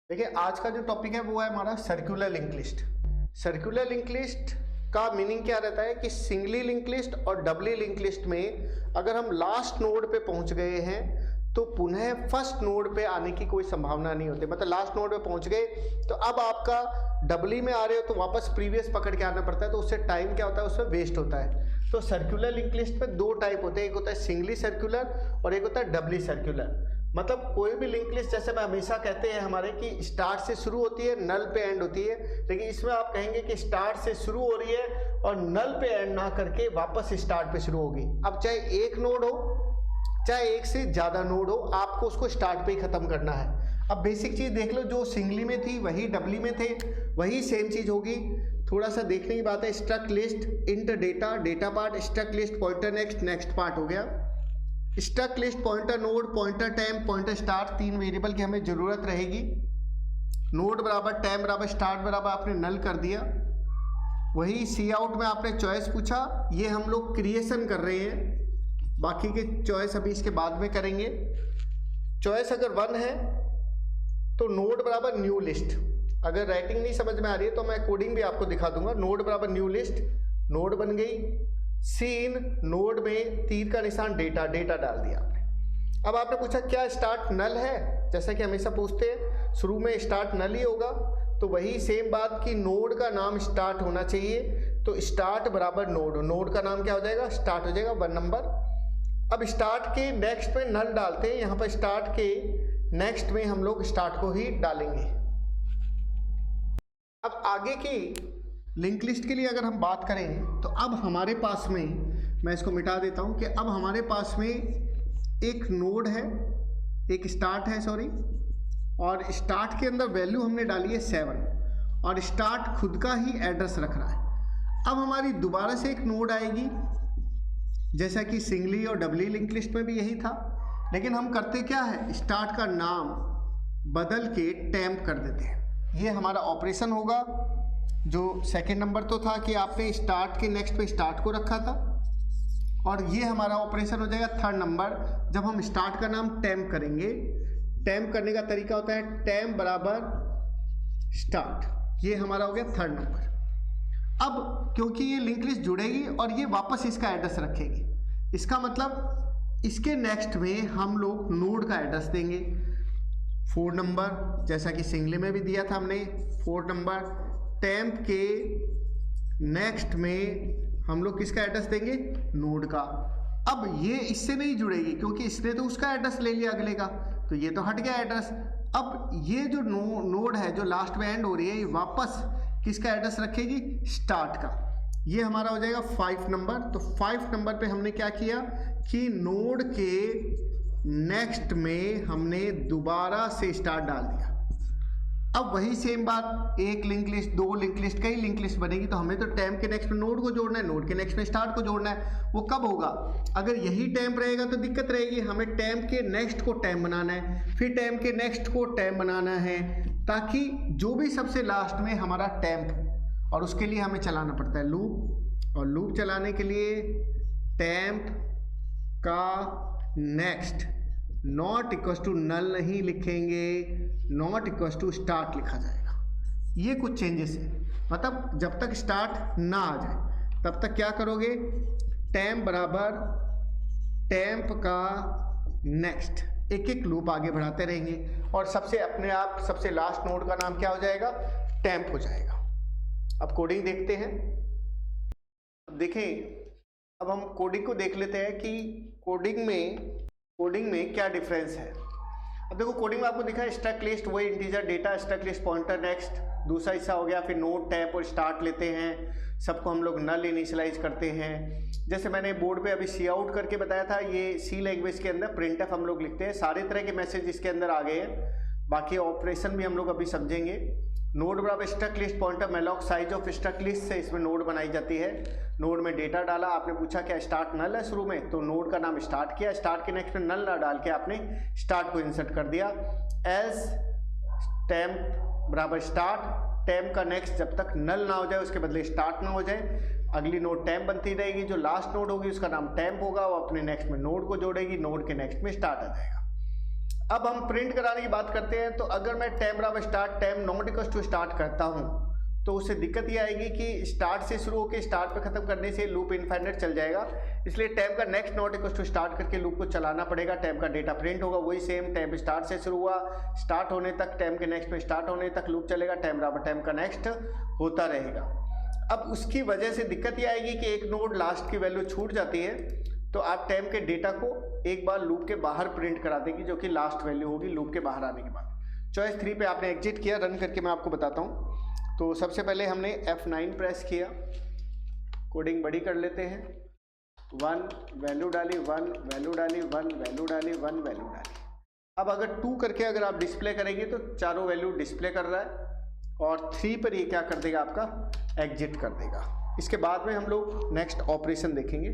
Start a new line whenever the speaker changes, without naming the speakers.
देखिए आज का जो टॉपिक है वो है हमारा circular link list. Circular link list का मीनिंग क्या रहता है कि सिंगली लिंक लिस्ट और डबली लिंक लिस्ट में अगर हम लास्ट नोड पे पहुंच गए हैं तो पुनः फर्स्ट नोड पे आने की कोई संभावना नहीं होती। मतलब लास्ट नोड पे पहुंच गए तो अब आपका डबली में आ रहे हो तो वापस प्रीवियस पकड़ के आना पड़ता है, तो उससे टाइम क्या होता है, उसमें वेस्ट होता है। तो सर्कुलर लिंक लिस्ट में दो टाइप होते हैं, एक होता है सिंगली सर्कुलर और एक होता है डबली सर्कुलर। मतलब कोई भी लिंक लिस्ट, जैसे मैं हमेशा कहते हैं हमारे कि स्टार्ट से शुरू होती है, नल पे एंड होती है, लेकिन इसमें आप कहेंगे कि स्टार्ट से शुरू हो रही है और नल पे एंड ना करके वापस स्टार्ट पे शुरू होगी। अब चाहे एक नोड हो चाहे एक से ज़्यादा नोड हो, आपको उसको स्टार्ट पे ही ख़त्म करना है। अब बेसिक चीज़ देख लो, जो सिंगली में थी वही डबली में थे, वही सेम चीज़ होगी। थोड़ा सा देखने की बात है, struct list, int data, data part, struct list, pointer next, next part हो गया। Struct list, pointer node, pointer time, pointer start, तीन वेरिएबल की हमें ज़रूरत रहेगी। नोड बराबर टाइम बराबर स्टार्ट बराबर आपने नल कर दिया। वही सी आउट में आपने चॉइस पूछा, ये हम लोग क्रिएशन कर रहे हैं, बाकी के चॉइस अभी इसके बाद में करेंगे। चॉइस अगर 1 है तो नोड बराबर न्यू लिस्ट। अगर राइटिंग नहीं समझ में आ रही है तो मैं कोडिंग भी आपको दिखा दूंगा। नोड बराबर न्यू लिस्ट, नोड बन गई। सीन, नोड में तीर का निशान, डेटा, डेटा डाल दिया आपने। अब आपने पूछा क्या स्टार्ट नल है, जैसा कि हमेशा पूछते हैं शुरू में स्टार्ट नल ही होगा, तो वही सेम बात कि नोड का नाम स्टार्ट होना चाहिए। तो स्टार्ट बराबर नोड, नोड का नाम क्या हो जाएगा, स्टार्ट हो जाएगा 1 नंबर। अब स्टार्ट के नेक्स्ट में नल डालते हैं, यहाँ पर स्टार्ट के नेक्स्ट में हम लोग स्टार्ट को ही डालेंगे। अब आगे की लिंक लिस्ट के लिए अगर हम बात करें तो अब हमारे पास में, मैं इसको मिटा देता हूं कि अब हमारे पास में एक नोड है, एक स्टार्ट है सॉरी, और स्टार्ट के अंदर वैल्यू हमने डाली है 7 और स्टार्ट खुद का ही एड्रेस रख रहा है। अब हमारी दोबारा से एक नोड आएगी, जैसा कि सिंगली और डबली लिंक लिस्ट में भी यही था, लेकिन हम करते क्या है, स्टार्ट का नाम बदल के टेम्प कर देते हैं। ये हमारा ऑपरेशन होगा। जो सेकंड नंबर तो था कि आपने स्टार्ट के नेक्स्ट पे स्टार्ट को रखा था, और ये हमारा ऑपरेशन हो जाएगा थर्ड नंबर, जब हम स्टार्ट का नाम टेम्प करेंगे। टेम्प करने का तरीका होता है टेम्प बराबर स्टार्ट, ये हमारा हो गया थर्ड नंबर। अब क्योंकि ये लिंक लिस्ट जुड़ेगी और ये वापस इसका एड्रेस रखेगी, इसका मतलब इसके नेक्स्ट में हम लोग नोड का एड्रेस देंगे 4 नंबर, जैसा कि सिंगली में भी दिया था हमने 4 नंबर। टेम्प के नेक्स्ट में हम लोग किसका एड्रेस देंगे, नोड का। अब ये इससे नहीं जुड़ेगी क्योंकि इसने तो उसका एड्रेस ले लिया अगले का, तो ये तो हट गया एड्रेस। अब ये जो नोड है जो लास्ट में एंड हो रही है, ये वापस किसका एड्रेस रखेगी, स्टार्ट का। ये हमारा हो जाएगा 5 नंबर। तो 5 नंबर पे हमने क्या किया कि नोड के नेक्स्ट में हमने दोबारा से स्टार्ट डाल दिया। अब वही सेम बात, एक लिंक लिस्ट, 2 लिंक लिस्ट, कई लिंक लिस्ट बनेगी, तो हमें तो टेम्प के नेक्स्ट में नोड को जोड़ना है, नोड के नेक्स्ट में स्टार्ट को जोड़ना है। वो कब होगा, अगर यही टेम्प रहेगा तो दिक्कत रहेगी, हमें टेम्प के नेक्स्ट को टेम्प बनाना है, फिर टेम्प के नेक्स्ट को टेम्प बनाना है, ताकि जो भी सबसे लास्ट में हमारा टेम्प, और उसके लिए हमें चलाना पड़ता है लूप, और लूप चलाने के लिए टेम्प का next not equal to null नहीं लिखेंगे, नॉट इक्वल टू स्टार्ट लिखा जाएगा। ये कुछ चेंजेस है, मतलब जब तक स्टार्ट ना आ जाए तब तक क्या करोगे, टेम्प बराबर टेम्प का नेक्स्ट, एक एक लूप आगे बढ़ाते रहेंगे, और सबसे अपने आप सबसे लास्ट नोड का नाम क्या हो जाएगा, टेम्प हो जाएगा। अब कोडिंग देखते हैं। अब देखें, अब हम कोडिंग को देख लेते हैं कि कोडिंग में क्या डिफरेंस है। अब देखो कोडिंग में आपको दिखा है स्ट्रक्ट लिस्ट, वही integer data, struct list pointer next, दूसरा हिस्सा हो गया, फिर नोड टैप और स्टार्ट लेते हैं, सबको हम लोग नल इनिशियलाइज करते हैं। जैसे मैंने बोर्ड पे अभी सी आउट करके बताया था, ये सी लैंग्वेज के अंदर प्रिंटफ हम लोग लिखते हैं। सारे तरह के मैसेज इसके अंदर आ गए हैं, बाकी ऑपरेशन भी हम लोग अभी समझेंगे। नोड बराबर struct list pointer malloc size of struct list से इसमें नोड बनाई जाती है। नोड में डेटा डाला, आपने पूछा क्या स्टार्ट नल है शुरू में, तो नोड का नाम स्टार्ट किया, स्टार्ट के नेक्स्ट में नल ना डाल के आपने स्टार्ट को इंसर्ट कर दिया। एज टेम्प बराबर स्टार्ट, टेम्प का नेक्स्ट जब तक नल ना हो जाए, उसके बदले स्टार्ट ना हो जाए, अगली नोड टेम्प बनती रहेगी। जो लास्ट नोड होगी उसका नाम टेम्प होगा, वो अपने नेक्स्ट में नोड को जोड़ेगी, नोड के नेक्स्ट में स्टार्ट आ जाएगा। अब हम प्रिंट कराने की बात करते हैं, तो अगर मैं टैब बराबर start tab not equal to start करता हूं तो उससे दिक्कत ये आएगी कि स्टार्ट से शुरू होकर स्टार्ट पे खत्म करने से लूप इनफाइनाइट चल जाएगा, इसलिए टैब का next not equal to start करके लूप को चलाना पड़ेगा। टैब का डेटा प्रिंट होगा वही सेम, टैब स्टार्ट से शुरू हुआ स्टार्ट होने तक, टैब के नेक्स्ट में स्टार्ट होने तक लूप चलेगा, टैब बराबर टैब का नेक्स्ट होता रहेगा। अब उसकी वजह से दिक्कत ये आएगी कि एक नोड लास्ट की वैल्यू छूट जाती है, तो आप टैब के डेटा को एक बार लूप के बाहर प्रिंट करा देगी, जो कि लास्ट वैल्यू होगी लूप के बाहर आने के बाद। चॉइस 3 पे आपने एग्जिट किया, रन करके मैं आपको बताता हूँ। तो सबसे पहले हमने F9 प्रेस किया, कोडिंग बड़ी कर लेते हैं, 1 वैल्यू डाली, 1 वैल्यू डाली, 1 वैल्यू डाली, 1 वैल्यू डाली। अब अगर 2 करके अगर आप डिस्प्ले करेंगे तो चारों वैल्यू डिस्प्ले कर रहा है, और 3 पर ये क्या कर देगा, आपका एग्जिट कर देगा। इसके बाद में हम लोग नेक्स्ट ऑपरेशन देखेंगे।